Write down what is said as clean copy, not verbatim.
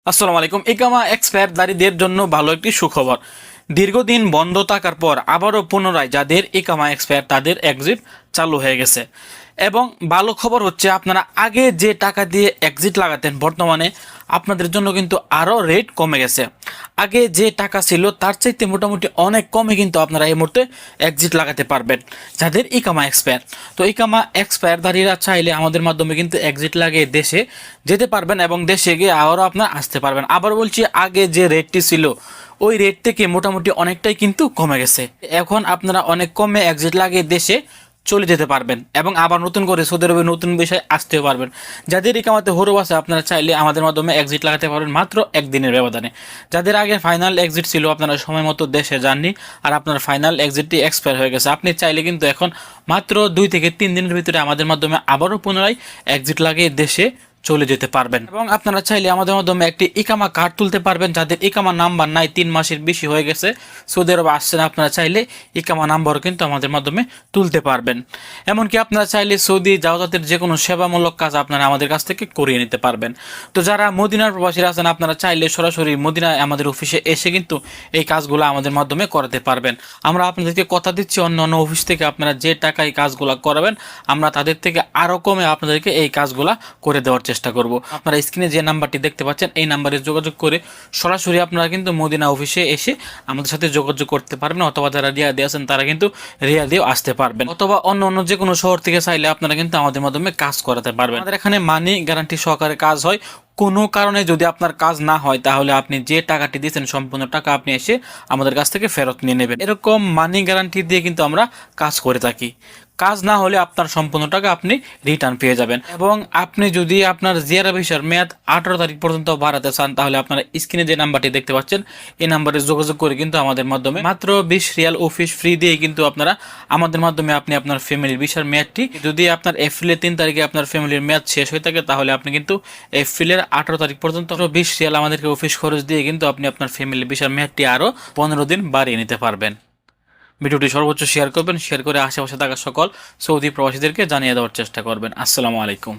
আসসালামু আলাইকুম। ইকামা এক্সপায়ারধারীদের জন্য ভালো একটি সুখবর। দীর্ঘদিন বন্ধ থাকার পর আবারও পুনরায় যাদের ইকামা এক্সপায়ার তাদের এক্সিট চালু হয়ে গেছে। এবং ভালো খবর হচ্ছে আপনারা আগে যে টাকা দিয়ে এক্সিট লাগাতেন বর্তমানে আপনাদের জন্য কিন্তু আরও রেট কমে গেছে। আগে যে টাকা ছিল তার চাইতে মোটামুটি অনেক কমে কিন্তু আপনারা এই মুহূর্তে এক্সিট লাগাতে পারবেন যাদের ইকামা এক্সপায়ার। তো ইকামা এক্সপায়ারধারীরা চাইলে আমাদের মাধ্যমে কিন্তু এক্সিট লাগিয়ে দেশে যেতে পারবেন এবং দেশে গিয়ে আবারও আপনারা আসতে পারবেন। আবার বলছি, আগে যে রেটটি ছিল ওই রেট থেকে মোটামুটি অনেকটাই কিন্তু কমে গেছে। এখন আপনারা অনেক কমে এক্সিট লাগিয়ে দেশে চলে যেতে পারবেন এবং আবার নতুন করে সৌদি আরবে নতুন বিষয় আসতেও পারবেন। যাদের ইকামাতে হরুপ আছে আপনারা চাইলে আমাদের মাধ্যমে এক্সিট লাগাতে পারবেন মাত্র একদিনের ব্যবধানে। যাদের আগে ফাইনাল এক্সিট ছিল আপনারা সময় মতো দেশে যাননি আর আপনার ফাইনাল এক্সিটটি এক্সপায়ার হয়ে গেছে, আপনি চাইলে কিন্তু এখন মাত্র 2 থেকে 3 দিনের ভিতরে আমাদের মাধ্যমে আবারও পুনরায় এক্সিট লাগিয়ে দেশে চলে যেতে পারবেন। এবং আপনারা চাইলে আমাদের মাধ্যমে একটি ইকামা কার্ড তুলতে পারবেন। যাদের ইকামা নাম্বার নাই, 3 মাসের বেশি হয়ে গেছে, সৌদি আরবে আসছেন, আপনারা চাইলে ইকামা নাম্বারও কিন্তু আমাদের মাধ্যমে তুলতে পারবেন। এমনকি আপনারা চাইলে সৌদি জাওজাতের যে কোনো সেবামূলক কাজ আপনারা আমাদের কাছ থেকে করিয়ে নিতে পারবেন। তো যারা মদিনার প্রবাসীরা আছেন আপনারা চাইলে সরাসরি মদিনায় আমাদের অফিসে এসে কিন্তু এই কাজগুলো আমাদের মাধ্যমে করাতে পারবেন। আমরা আপনাদেরকে কথা দিচ্ছি, অন্য অন্য অফিস থেকে আপনারা যে টাকায় কাজগুলো করাবেন আমরা তাদের থেকে আরও কমে আপনাদেরকে এই কাজগুলা করে দেওয়ার চেষ্টা করব। আপনারা স্ক্রিনে যে নাম্বারটি দেখতে পাচ্ছেন এই নাম্বারে যোগাযোগ করে সরাসরি আপনারা কিন্তু মদিনা অফিসে এসে আমাদের সাথে যোগাযোগ করতে পারবেন, অথবা যারা রিয়াদে আছেন তারা কিন্তু রিয়াদেও আসতে পারবেন, অথবা অন্য অন্য যে কোনো শহর থেকে চাইলে আপনারা কিন্তু আমাদের মাধ্যমে কাজ করাতে পারবেন। আমাদের এখানে মানি গ্যারান্টি সহকারে কাজ হয়। কোনো কারণে যদি আপনার কাজ না হয় তাহলে আপনি যে টাকাটি দিয়েছেন সম্পূর্ণ টাকা আপনি এসে আমাদের কাছ থেকে ফেরত নিয়ে নেবেন। এরকম মানি গ্যারান্টি দিয়ে কিন্তু আমরা কাজ করে থাকি। কাজ না হলে আপনার সম্পূর্ণ টাকা আপনি রিটার্ন পেয়ে যাবেন। এবং আপনি যদি আপনার জিয়ারা ভিসার মেয়াদ 18 তারিখ পর্যন্ত বাড়াতে চান তাহলে আপনারা স্ক্রিনে যে নাম্বারটি দেখতে পাচ্ছেন এই নাম্বারে যোগাযোগ করে কিন্তু আমাদের মাধ্যমে মাত্র 20 রিয়াল অফিস ফ্রি দিয়ে কিন্তু আপনারা আমাদের মাধ্যমে আপনি আপনার ফ্যামিলির ভিসার মেয়াদটি, যদি আপনার এপ্রিলের 3 তারিখে আপনার ফ্যামিলির মেয়াদ শেষ হয়ে থাকে তাহলে আপনি কিন্তু এপ্রিলের 18 তারিখ পর্যন্ত 20 রিয়াল আমাদেরকে অফিস খরচ দিয়ে কিন্তু আপনি আপনার ফ্যামিলির ভিসার মেয়াদটি আরও 15 দিন বাড়িয়ে নিতে পারবেন। ভিডিওটি সর্বোচ্চ শেয়ার করবেন, শেয়ার করে আশেপাশে থাকা সকল সৌদি প্রবাসীদেরকে জানিয়ে দেওয়ার চেষ্টা করবেন। আসসালামু আলাইকুম।